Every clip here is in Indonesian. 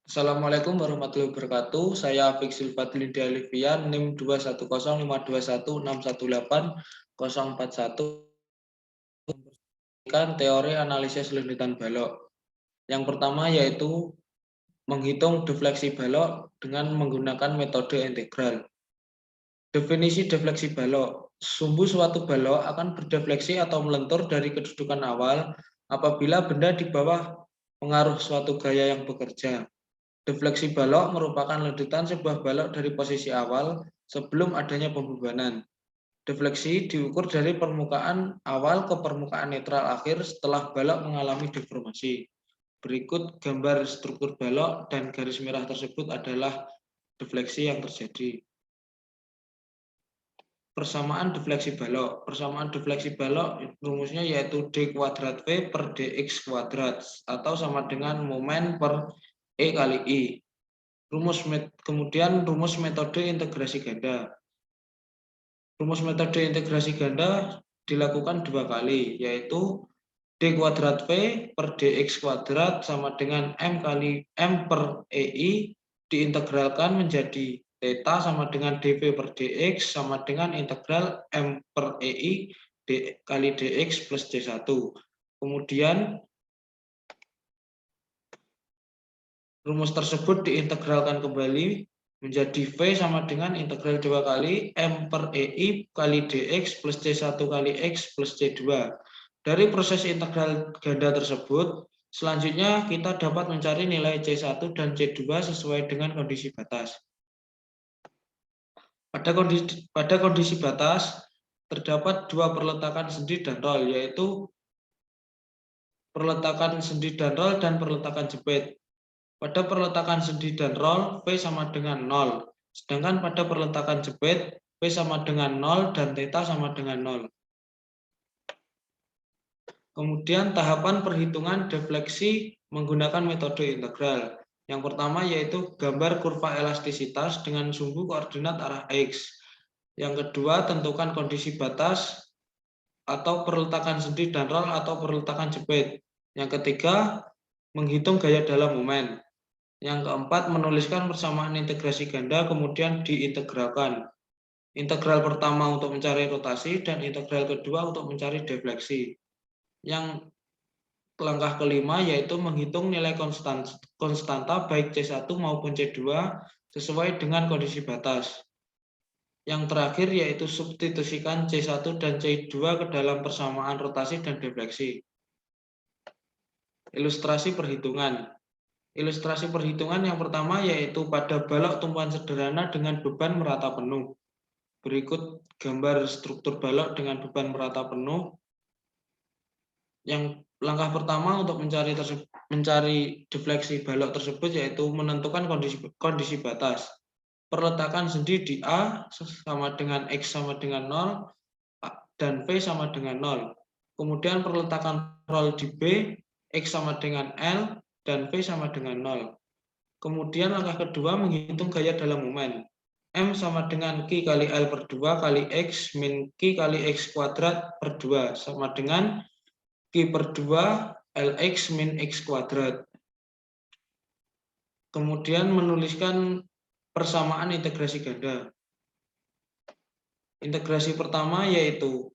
Assalamualaikum warahmatullahi wabarakatuh. Saya Fiksil Fadlinda Alifian, NIM 2105216180041. Kan teori analisis lanjutan balok. Yang pertama yaitu menghitung defleksi balok dengan menggunakan metode integral. Definisi defleksi balok. Sumbu suatu balok akan berdefleksi atau melentur dari kedudukan awal apabila benda di bawah pengaruh suatu gaya yang bekerja. Defleksi balok merupakan lanjutan sebuah balok dari posisi awal sebelum adanya pembebanan. Defleksi diukur dari permukaan awal ke permukaan netral akhir setelah balok mengalami deformasi. Berikut gambar struktur balok dan garis merah tersebut adalah defleksi yang terjadi. Persamaan defleksi balok. Persamaan defleksi balok rumusnya yaitu D kuadrat V per DX kuadrat atau sama dengan momen per E kali I. Kemudian rumus metode integrasi ganda. Rumus metode integrasi ganda dilakukan 2 kali, yaitu D kuadrat V per DX kuadrat sama dengan M kali M per EI diintegralkan menjadi theta sama dengan dV per dx sama dengan integral M per EI kali dx plus D1. Kemudian rumus tersebut diintegralkan kembali menjadi V sama dengan integral 2 kali M per EI kali dx plus C1 kali X plus C2. Dari proses integral ganda tersebut, selanjutnya kita dapat mencari nilai C1 dan C2 sesuai dengan kondisi batas. Pada kondisi batas, terdapat dua perletakan sendi dan rol, yaitu perletakan sendi dan rol dan perletakan jepit. Pada perletakan sendi dan rol, V sama dengan 0. Sedangkan pada perletakan jepit, V sama dengan 0 dan theta sama dengan 0. Kemudian tahapan perhitungan defleksi menggunakan metode integral. Yang pertama yaitu gambar kurva elastisitas dengan sumbu koordinat arah X. Yang kedua, tentukan kondisi batas atau perletakan sendi dan rol atau perletakan jepit. Yang ketiga, menghitung gaya dalam momen. Yang keempat, menuliskan persamaan integrasi ganda kemudian diintegralkan. Integral pertama untuk mencari rotasi dan integral kedua untuk mencari defleksi. Yang langkah kelima yaitu menghitung nilai konstanta baik C1 maupun C2 sesuai dengan kondisi batas. Yang terakhir yaitu substitusikan C1 dan C2 ke dalam persamaan rotasi dan defleksi. Ilustrasi perhitungan. Ilustrasi perhitungan yang pertama yaitu pada balok tumpuan sederhana dengan beban merata penuh. Berikut gambar struktur balok dengan beban merata penuh. Yang langkah pertama untuk mencari defleksi balok tersebut yaitu menentukan kondisi batas. Perletakan sendi di A sama dengan X sama dengan 0 dan V sama dengan 0. Kemudian perletakan rol di B, X sama dengan L dan V sama dengan 0. Kemudian langkah kedua menghitung gaya dalam momen. M sama dengan Q kali L per 2 kali X min Q kali X kuadrat per 2 sama dengan Q per 2 Lx min X kuadrat. Kemudian menuliskan persamaan integrasi ganda. Integrasi pertama yaitu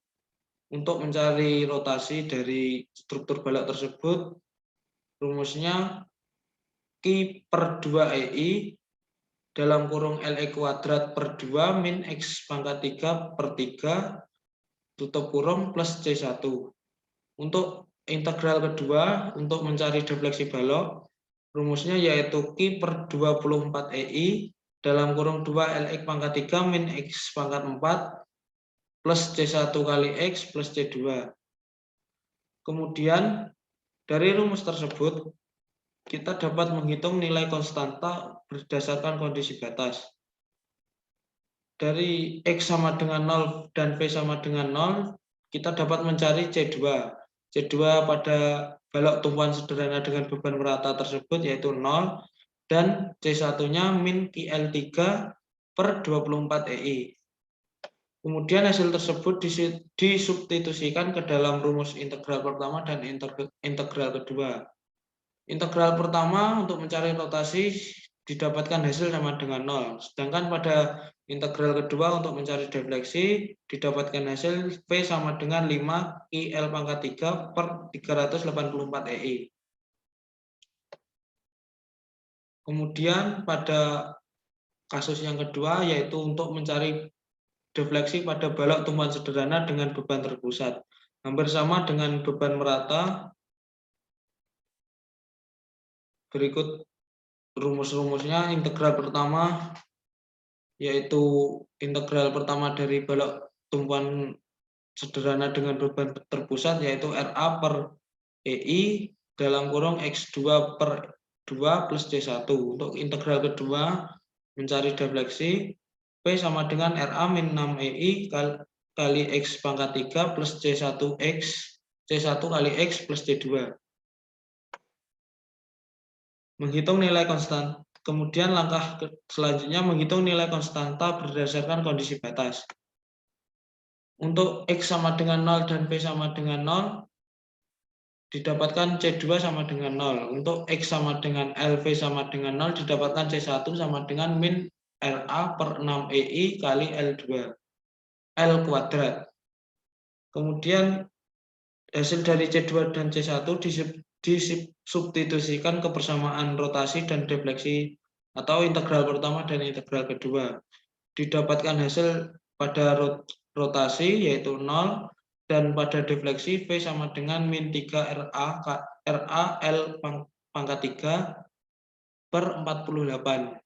untuk mencari rotasi dari struktur balok tersebut, rumusnya Q per 2 EI dalam kurung LE kuadrat per 2 min X pangkat 3 per 3 tutup kurung plus C1. Untuk integral kedua, untuk mencari defleksi balok, rumusnya yaitu Q per 24 EI dalam kurung 2 LX pangkat 3 min X pangkat 4 plus C1 kali X plus C2. Kemudian, dari rumus tersebut, kita dapat menghitung nilai konstanta berdasarkan kondisi batas. Dari X sama dengan 0 dan V sama dengan 0, kita dapat mencari C2. C2 pada balok tumpuan sederhana dengan beban merata tersebut yaitu 0 dan C1-nya min QL3 per 24 EI. Kemudian hasil tersebut disubstitusikan ke dalam rumus integral pertama dan integral kedua. Integral pertama untuk mencari rotasi didapatkan hasil sama dengan 0. Sedangkan pada integral kedua untuk mencari defleksi didapatkan hasil V sama dengan 5 IL pangkat 3 per 384 EI. Kemudian pada kasus yang kedua yaitu untuk mencari defleksi pada balok tumpuan sederhana dengan beban terpusat. Hampir sama dengan beban merata. Berikut rumus-rumusnya. Integral pertama yaitu integral pertama dari balok tumpuan sederhana dengan beban terpusat yaitu RA per EI dalam kurung X2 per 2 plus C1. Untuk integral kedua mencari defleksi P sama dengan RA min 6 EI kali X pangkat 3 plus C1 kali X plus C2. Menghitung nilai konstan. Kemudian langkah selanjutnya menghitung nilai konstanta berdasarkan kondisi batas. Untuk X sama dengan 0 dan P sama dengan 0, didapatkan C2 sama dengan 0. Untuk X sama dengan LV sama dengan 0, didapatkan C1 sama dengan min RA per 6 EI kali L2, L kuadrat. Kemudian hasil dari C2 dan C1 disubstitusikan ke persamaan rotasi dan defleksi atau integral pertama dan integral kedua. Didapatkan hasil pada rotasi yaitu 0 dan pada defleksi V sama dengan min 3 RA L pangkat 3 per 48.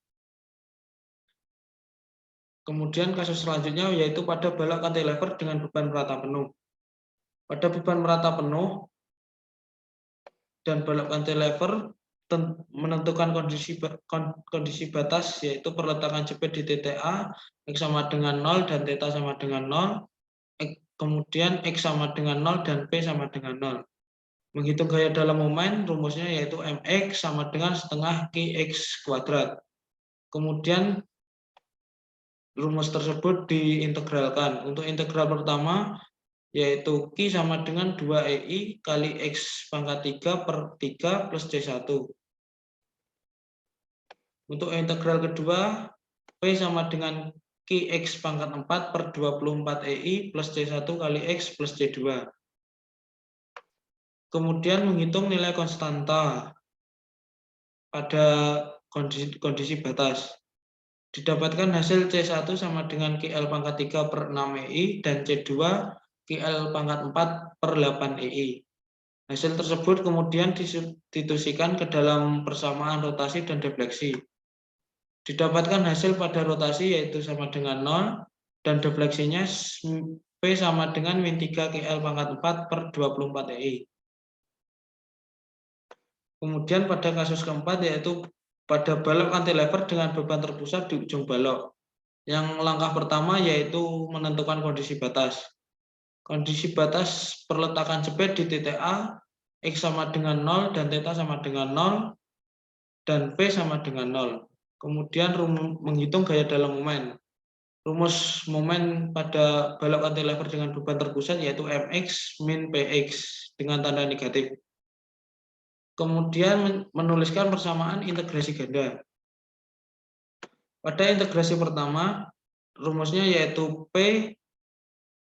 Kemudian kasus selanjutnya yaitu pada balok cantilever dengan beban merata penuh. Pada beban merata penuh dan balok cantilever menentukan kondisi batas yaitu perletakan jepit di titik A, X sama dengan 0 dan θ sama dengan 0, kemudian X sama dengan 0 dan P sama dengan 0. Menghitung gaya dalam momen rumusnya yaitu mx sama dengan setengah qx kuadrat. Kemudian rumus tersebut diintegralkan. Untuk integral pertama yaitu Q sama dengan 2EI kali X pangkat 3 per 3 plus C1. Untuk integral kedua, P sama dengan QX pangkat 4 per 24 EI plus C1 kali X plus C2. Kemudian menghitung nilai konstanta pada kondisi batas. Didapatkan hasil C1 sama dengan QL pangkat 3 per 6 EI dan C2 QL pangkat 4 per 8 EI. Hasil tersebut kemudian disubstitusikan ke dalam persamaan rotasi dan defleksi. Didapatkan hasil pada rotasi yaitu sama dengan 0 dan defleksinya P sama dengan min 3 QL pangkat 4 per 24 EI. Kemudian pada kasus keempat yaitu pada balok cantilever dengan beban terpusat di ujung balok. Yang langkah pertama yaitu menentukan kondisi batas. Kondisi batas perletakan jepit di titik A, X sama dengan 0 dan θ sama dengan 0 dan P sama dengan 0. Kemudian menghitung gaya dalam momen. Rumus momen pada balok cantilever dengan beban terpusat yaitu mx min px dengan tanda negatif. Kemudian menuliskan persamaan integrasi ganda. Pada integrasi pertama, rumusnya yaitu P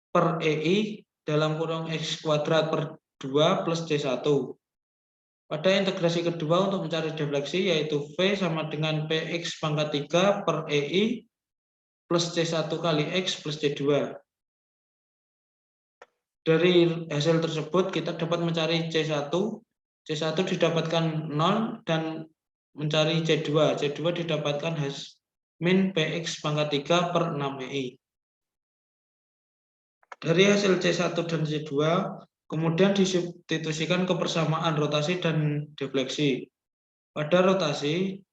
per EI dalam kurung X kuadrat per 2 plus C1. Pada integrasi kedua untuk mencari defleksi yaitu V sama dengan PX pangkat 3 per EI plus C1 kali X plus C2. Dari hasil tersebut kita dapat mencari C1. C1 didapatkan 0 dan mencari C2. C2 didapatkan min PX pangkat 3 per 6 EI. Dari hasil C1 dan C2, kemudian disubstitusikan ke persamaan rotasi dan defleksi. Pada rotasi,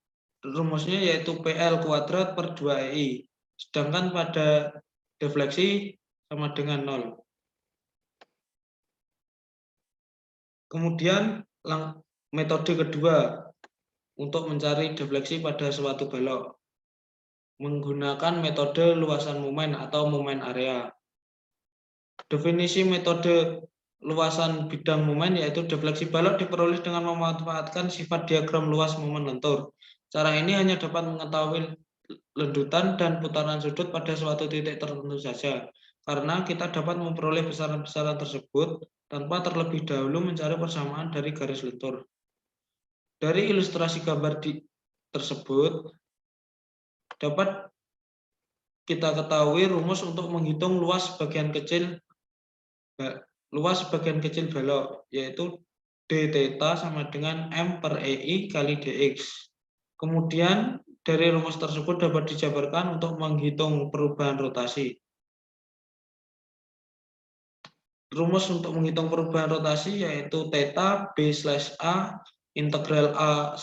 rumusnya yaitu PL kuadrat per 2EI. Sedangkan pada defleksi sama dengan 0. Kemudian metode kedua untuk mencari defleksi pada suatu balok. Menggunakan metode luasan momen atau momen area. Definisi metode luasan bidang momen, yaitu defleksi balok diperoleh dengan memanfaatkan sifat diagram luas momen lentur. Cara ini hanya dapat mengetahui lendutan dan putaran sudut pada suatu titik tertentu saja, karena kita dapat memperoleh besaran-besaran tersebut tanpa terlebih dahulu mencari persamaan dari garis lentur. Dari ilustrasi gambar tersebut, dapat kita ketahui rumus untuk menghitung luas bagian kecil balok, yaitu d theta sama dengan M per EI kali dx. Kemudian dari rumus tersebut dapat dijabarkan untuk menghitung perubahan rotasi. Rumus untuk menghitung perubahan rotasi yaitu theta B/A integral A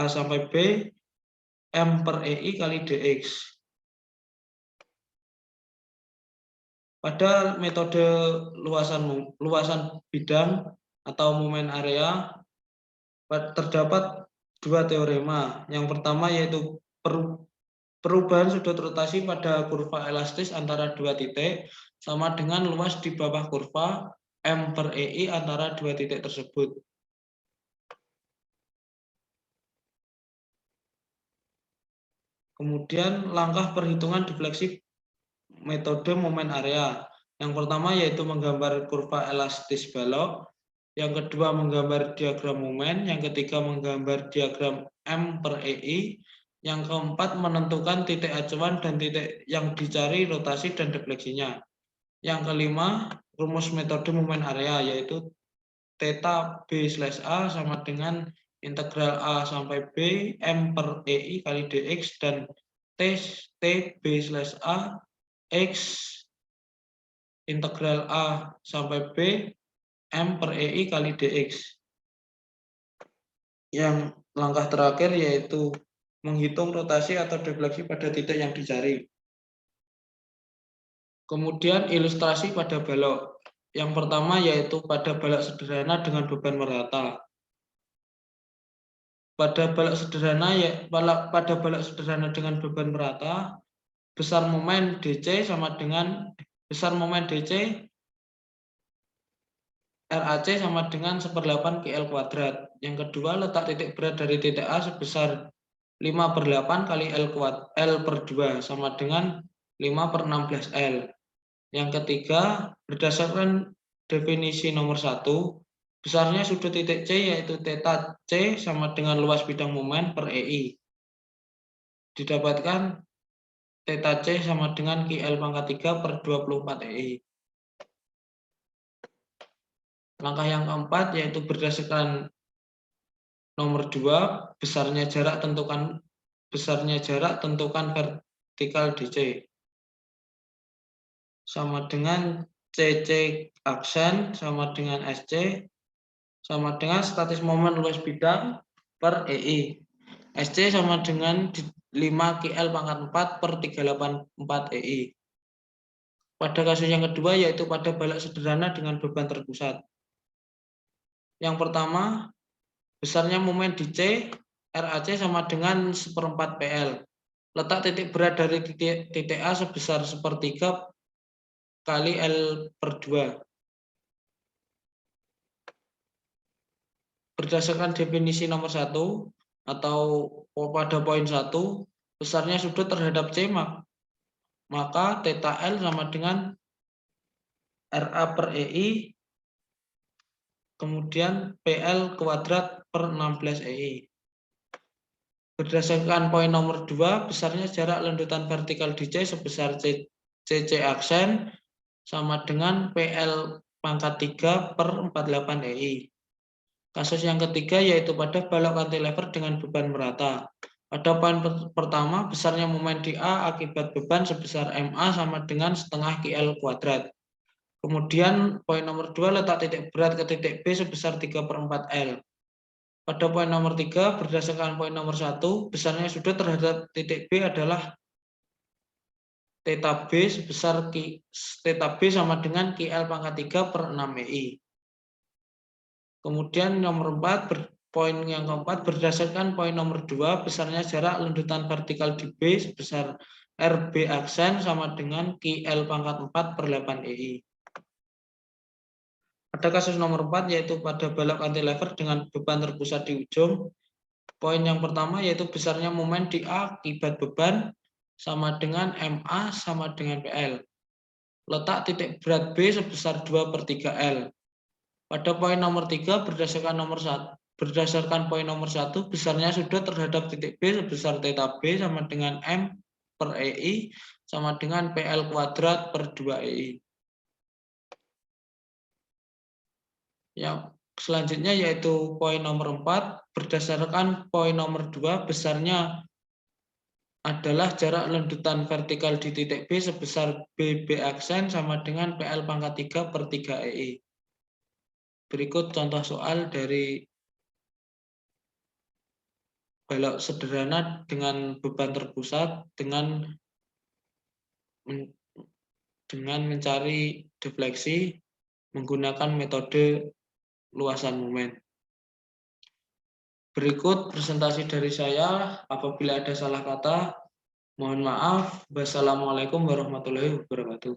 sampai B M per EI kali dx. Pada metode luasan bidang atau momen area terdapat dua teorema. Yang pertama yaitu perubahan sudut rotasi pada kurva elastis antara dua titik sama dengan luas di bawah kurva M per EI antara dua titik tersebut. Kemudian langkah perhitungan defleksi metode momen area. Yang pertama yaitu menggambar kurva elastis balok, yang kedua menggambar diagram momen, yang ketiga menggambar diagram M per EI, yang keempat menentukan titik acuan dan titik yang dicari rotasi dan defleksinya. Yang kelima, rumus metode momen area yaitu theta B/A sama dengan integral A sampai B M per EI kali dx dan T B/A X integral A sampai B M per EI kali dx. Yang langkah terakhir yaitu menghitung rotasi atau defleksi pada titik yang dicari. Kemudian ilustrasi pada balok. Yang pertama yaitu pada balok sederhana dengan beban merata. Pada balok sederhana dengan beban merata, besar momen DC sama dengan besar momen DC RAC sama dengan 1/8 QL kuadrat. Yang kedua, letak titik berat dari titik A sebesar 5/8 kali L per 2 sama dengan 5/16 L. Yang ketiga, berdasarkan definisi nomor 1, besarnya sudut titik C yaitu theta C sama dengan luas bidang momen per EI. Didapatkan theta C sama dengan QL pangkat 3 per 24 EI. Langkah yang keempat yaitu berdasarkan nomor 2, besarnya jarak tentukan vertikal DC. Sama dengan CC aksen sama dengan SC sama dengan statis momen luas bidang per EI. SC sama dengan 5 QL pangkat 4 per 384 EI. Pada kasus yang kedua yaitu pada balok sederhana dengan beban terpusat. Yang pertama, besarnya momen di C, RAC sama dengan 1/4 PL. Letak titik berat dari titik A sebesar 1/3 kali L per 2. Berdasarkan definisi nomor 1 atau pada poin 1, besarnya sudut terhadap C maka theta L sama dengan RA per EI kemudian PL kuadrat per 16 EI. Berdasarkan poin nomor 2, besarnya jarak lendutan vertikal DC sebesar CC aksen sama dengan PL pangkat 3 per 48 EI. Kasus yang ketiga yaitu pada balok cantilever dengan beban merata. Pada poin pertama, besarnya momen di A akibat beban sebesar MA sama dengan setengah QL kuadrat. Kemudian poin nomor 2, letak titik berat ke titik B sebesar 3/4 L. Pada poin nomor 3, berdasarkan poin nomor 1, besarnya sudut terhadap titik B adalah theta B sama dengan QL pangkat 3 per 6 EI. Kemudian nomor 4, poin yang keempat, berdasarkan poin nomor 2, besarnya jarak lendutan vertikal di B sebesar RB aksen sama dengan QL pangkat 4 per 8 EI. Ada kasus nomor 4 yaitu pada balok cantilever dengan beban terpusat di ujung. Poin yang pertama yaitu besarnya momen di A akibat beban sama dengan MA sama dengan PL. Letak titik berat B sebesar 2/3L. Pada poin nomor 3 berdasarkan poin nomor 1 besarnya sudut terhadap titik B sebesar θ B sama dengan M/EI sama dengan PL kuadrat per 2EI. Yang selanjutnya yaitu poin nomor 4 berdasarkan poin nomor 2 besarnya adalah jarak lendutan vertikal di titik B sebesar BB aksen sama dengan PL pangkat 3/3EI. Berikut contoh soal dari balok sederhana dengan beban terpusat dengan mencari defleksi menggunakan metode luasan momen. Berikut presentasi dari saya. Apabila ada salah kata, mohon maaf. Wassalamualaikum warahmatullahi wabarakatuh.